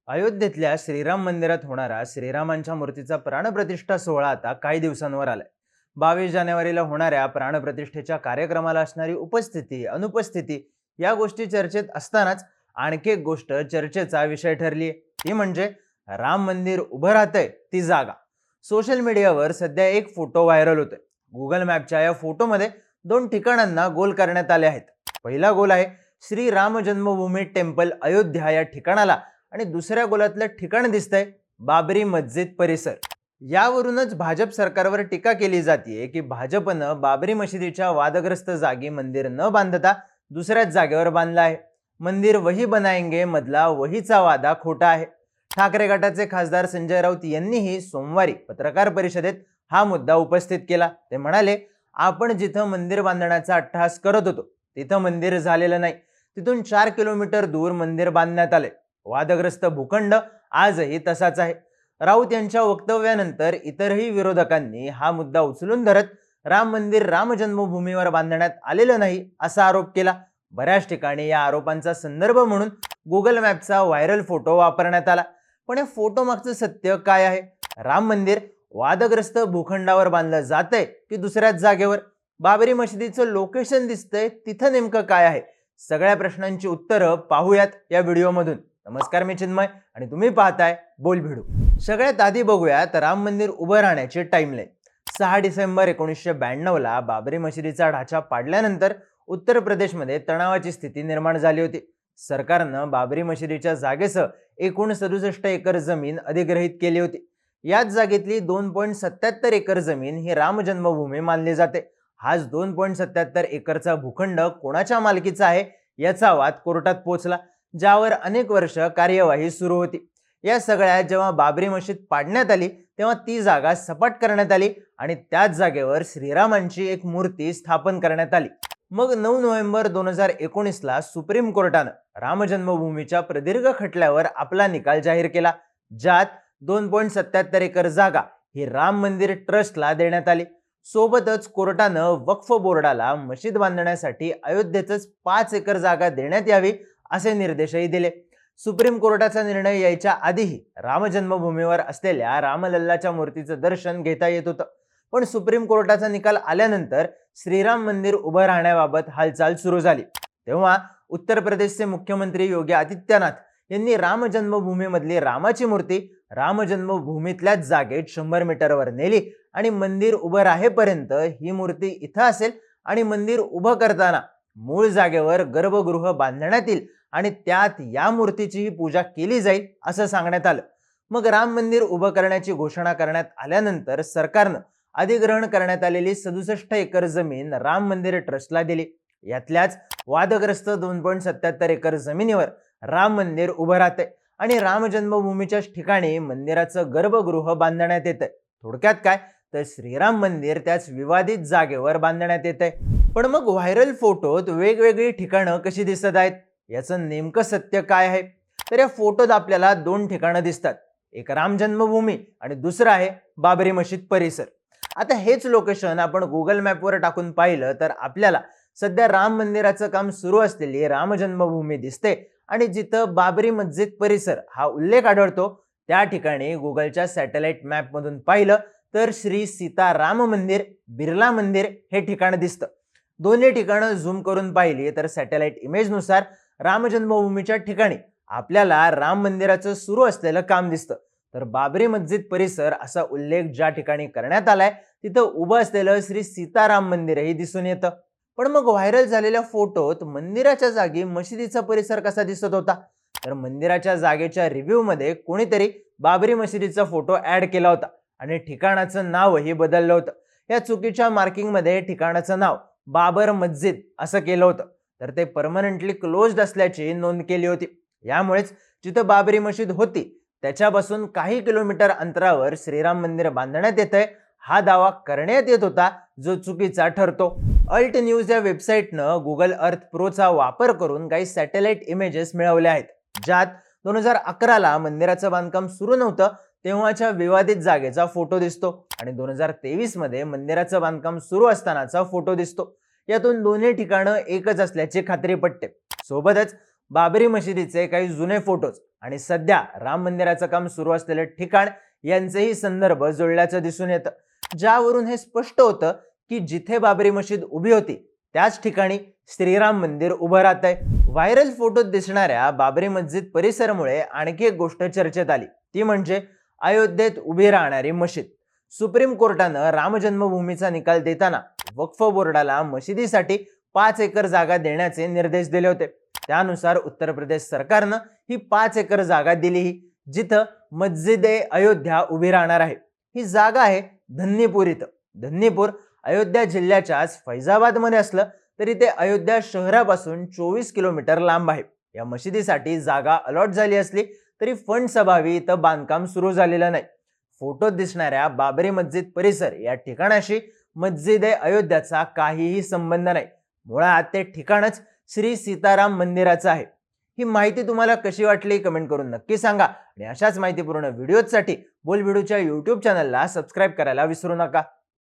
अयोध्येतल्या श्रीराम मंदिरात होणारा श्रीरामांच्या मूर्तीचा प्राणप्रतिष्ठा सोहळा आता काही दिवसांवर आलाय. 22 जानेवारीला होणाऱ्या प्राणप्रतिष्ठेच्या कार्यक्रमाला असणारी उपस्थिती अनुपस्थिती या गोष्टी चर्चेत असतानाच आणखी एक गोष्ट चर्चेचा विषय ठरली, ती म्हणजे राम मंदिर उभं राहतंय ती जागा. सोशल मीडियावर सध्या एक फोटो व्हायरल होतोय. गुगल मॅपच्या या फोटोमध्ये दोन ठिकाणांना गोल करण्यात आले आहेत. पहिला गोल आहे श्री राम जन्मभूमी टेम्पल अयोध्या या ठिकाणाला, आणि दुसऱ्या गोलातलं ठिकाण दिसतंय बाबरी मस्जिद परिसर. यावरूनच भाजप सरकारवर टीका केली जाते की भाजपनं बाबरी मशिदीच्या वादग्रस्त जागी मंदिर न बांधता दुसऱ्याच जागेवर बांधलं आहे. मंदिर वही बनाएंगे मधला वहीचा वादा खोटा आहे. ठाकरे गटाचे खासदार संजय राऊत यांनीही सोमवारी पत्रकार परिषदेत हा मुद्दा उपस्थित केला. ते म्हणाले, आपण जिथं मंदिर बांधण्याचा अट्टहास करत होतो तिथं मंदिर झालेलं नाही, तिथून 4 किलोमीटर दूर मंदिर बांधण्यात आले. वादग्रस्त भूखंड आजही तसाच आहे. राऊत यांच्या वक्तव्यानंतर इतरही विरोधकांनी हा मुद्दा उचलून धरत राम मंदिर राम जन्मभूमीवर बांधण्यात आलेलं नाही असा आरोप केला. बऱ्याच ठिकाणी या आरोपांचा संदर्भ म्हणून गुगल मॅपचा व्हायरल फोटो वापरण्यात आला. पण या फोटो मागचं सत्य काय आहे? राम मंदिर वादग्रस्त भूखंडावर बांधलं जातंय की दुसऱ्याच जागेवर? बाबरी मशिदीचं लोकेशन दिसतंय तिथं नेमकं काय आहे? सगळ्या प्रश्नांची उत्तरं पाहूयात या व्हिडिओमधून. नमस्कार, मी चिन्मय आणि तुम्ही पाहताय बोल भिडू. सगळ्यात आधी बघूयात राम मंदिर उभं राहण्याची टाइमलाईन. 6 डिसेंबर 1992ला बाबरी मशिदीचा ढाचा पाडल्यानंतर उत्तर प्रदेशमध्ये तणावाची स्थिती निर्माण झाली होती. सरकारनं बाबरी मशिदीच्या जागेसह एकूण 67 एकर जमीन अधिग्रहित केली होती. याच जागेतली 2.77 एकर जमीन ही राम जन्मभूमी मानली जाते. हाच 2.77 एकरचा भूखंड कोणाच्या मालकीचा आहे याचा वाद कोर्टात पोहोचला, ज्यावर अनेक वर्ष कार्यवाही सुरू होती. या सगळ्यात जेव्हा बाबरी मशीद पाडण्यात आली तेव्हा ती जागा सपाट करण्यात आली आणि त्याच जागेवर श्रीरामांची एक मूर्ती स्थापन करण्यात आली. मग 9 नोव्हेंबर 2019ला सुप्रीम कोर्टानं राम जन्मभूमीच्या प्रदीर्घ खटल्यावर आपला निकाल जाहीर केला, ज्यात 2.77 एकर जागा ही राम मंदिर ट्रस्टला देण्यात आली. सोबतच कोर्टानं वक्फ बोर्डाला मशीद बांधण्यासाठी अयोध्येतच 5 एकर जागा देण्यात यावी असे निर्देशही दिले. सुप्रीम कोर्टाचा निर्णय यायच्या आधीही राम जन्मभूमीवर असलेल्या रामलल्लाच्या मूर्तीचं दर्शन घेता येत होतं. पण सुप्रीम कोर्टाचा निकाल आल्यानंतर श्रीराम मंदिर उभं राहण्याबाबत हालचाल सुरू झाली. तेव्हा उत्तर प्रदेशचे मुख्यमंत्री योगी आदित्यनाथ यांनी राम जन्मभूमीमधली रामाची मूर्ती राम जन्मभूमीतल्याच जागेत 100 मीटरवर नेली आणि मंदिर उभं राहेपर्यंत ही मूर्ती इथं असेल आणि मंदिर उभं करताना मूळ जागेवर गर्भगृह बांधण्यात येईल आणि त्यात या मूर्तीचीही पूजा केली जाईल असं सांगण्यात आलं. मग राम मंदिर उभं करण्याची घोषणा करण्यात आल्यानंतर सरकारनं अधिग्रहण करण्यात आलेली 67 एकर जमीन राम मंदिर ट्रस्टला दिली. यातल्याच वादग्रस्त 2.77 एकर जमिनीवर राम मंदिर उभं राहतंय आणि राम जन्मभूमीच्याच ठिकाणी मंदिराचं गर्भगृह बांधण्यात येतंय. थोडक्यात काय तर श्रीराम मंदिर त्याच विवादित जागेवर बांधण्यात येतंय. पण मग व्हायरल फोटोत वेगवेगळी ठिकाणं कशी दिसत आहेत? याचं नेमकं सत्य काय आहे? तर या फोटोत आपल्याला 2 ठिकाणं दिसतात. एक राम जन्मभूमी आणि दुसरं आहे बाबरी मशीद परिसर. आता हेच लोकेशन आपण गुगल मॅपवर टाकून पाहिलं तर आपल्याला सध्या राम मंदिराचं काम सुरू असलेली राम जन्मभूमी दिसते आणि जिथं बाबरी मस्जिद परिसर हा उल्लेख आढळतो त्या ठिकाणी गुगलच्या सॅटेलाइट मॅप मधून पाहिलं तर श्री सीता राम मंदिर बिर्ला मंदिर हे ठिकाण दिसतं. दोन्ही ठिकाणं झूम करून पाहिली तर सॅटेलाइट इमेजनुसार राम जन्मभूमीच्या ठिकाणी आपल्याला राम मंदिराचं सुरू असलेलं काम दिसतं, तर बाबरी मस्जिद परिसर असा उल्लेख ज्या ठिकाणी करण्यात आलाय तिथं उभं असलेलं श्री सीताराम मंदिरही दिसून येतं. पण मग व्हायरल झालेल्या फोटोत मंदिराच्या जागी मशिदीचा परिसर कसा दिसत होता? तर मंदिराच्या जागेच्या रिव्ह्यू मध्ये कोणीतरी बाबरी मशिदीचा फोटो ऍड केला होता आणि ठिकाणाचं नावही बदललं होतं. या चुकीच्या मार्किंग मध्ये ठिकाणाचं नाव बाबर मस्जिद असं केलं होतं, तर ते परमनंटली क्लोज्ड असल्याची नोंद केली होती. यामुळेच जिथं बाबरी मशीद होती त्याच्यापासून काही किलोमीटर अंतरावर श्रीराम मंदिर बांधण्यात येतंय हा दावा करण्यात येत होता, जो चुकीचा ठरतो. अल्ट न्यूज या वेबसाईटनं गुगल अर्थ प्रोचा वापर करून काही सॅटेलाइट इमेजेस मिळवल्या आहेत, ज्यात 2011ला मंदिराचं बांधकाम सुरू नव्हतं तेव्हाच्या विवादित जागेचा फोटो दिसतो आणि 2023 मध्ये मंदिराचं बांधकाम सुरू असतानाचा फोटो दिसतो. यातून दोन्ही ठिकाणं एकच असल्याची खात्री पटते. सोबतच बाबरी मशिदीचे काही जुने फोटोज आणि सध्या राम मंदिराचं काम सुरू असलेलं ठिकाण यांचेही संदर्भ जोडल्याचं दिसून येतं, ज्यावरून हे स्पष्ट होतं की जिथे बाबरी मशीद उभी होती त्याच ठिकाणी श्रीराम मंदिर उभं राहत आहे. व्हायरल फोटोत दिसणाऱ्या बाबरी मस्जिद परिसरामुळे आणखी एक गोष्ट चर्चेत आली, ती म्हणजे अयोध्येत उभी राहणारी मशीद. सुप्रीम कोर्टानं राम जन्मभूमीचा निकाल देताना वक्फ बोर्डाला मशिदीसाठी 5 एकर जागा देण्याचे निर्देश दिले होते. त्यानुसार उत्तर प्रदेश सरकारनं ही 5 एकर जागा दिली, जिथं मस्जिद-ए अयोध्या उभी राहणार आहे. ही जागा आहे धन्नीपूर इथं. धन्नीपूर अयोध्या जिल्ह्याच्याच फैजाबाद मध्ये असलं तरी ते अयोध्या शहरापासून 24 किलोमीटर लांब आहे. या मशिदीसाठी जागा अलॉट झाली असली तरी फंड्स अभावी इथं बांधकाम सुरू झालेलं नाही. फोटोत दिसणाऱ्या बाबरी मस्जिद परिसर या ठिकाणाशी मस्जिद-ए अयोध्याचा काहीही संबंध नाही. मुळात ते ठिकाणच श्री सीताराम मंदिराचं आहे. ही माहिती तुम्हाला कशी वाटली कमेंट करून नक्की सांगा आणि अशाच माहितीपूर्ण व्हिडिओसाठी बोल व्हिडिओच्या YouTube चॅनलला सबस्क्राईब करायला विसरू नका.